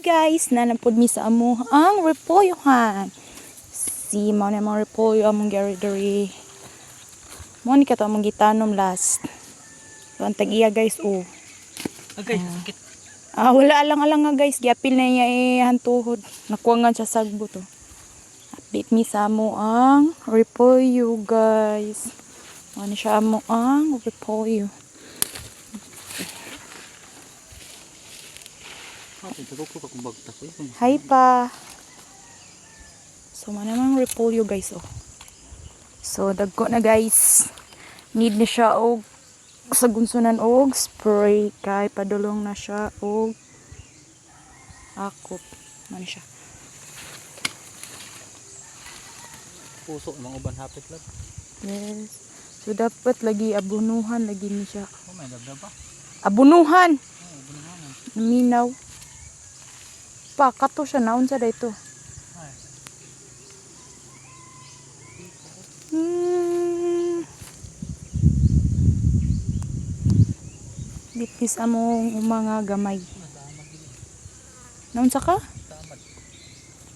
guys, nanapod mi sa amo ang repolyohan. Si mo na mga repolyo among garidori. Mo ni kato among gitanom last. So ang tag-iya guys Okay, sakit. wala alang-alang nga guys, giapil na niya hantuhod. Nakuwangan siya sagbo to. Update mi sa amo ang repolyo guys. Ano siya amo ang repolyo. Hi pa. So manamang repolyo guys So dagko na guys. Need na siya og sa gunsunan og spray kay padulong na siya og akop. Man siya. Puso mga uban hapit lang. Yes. So dapat lagi abunuhan lagi ni siya. Oh, may dabdab pa. Abunuhan. Oh, abunuhan. Minaw. Pa kato siya naon sa dayto. Ay. Bitis among mga gamay. Naon sa ka?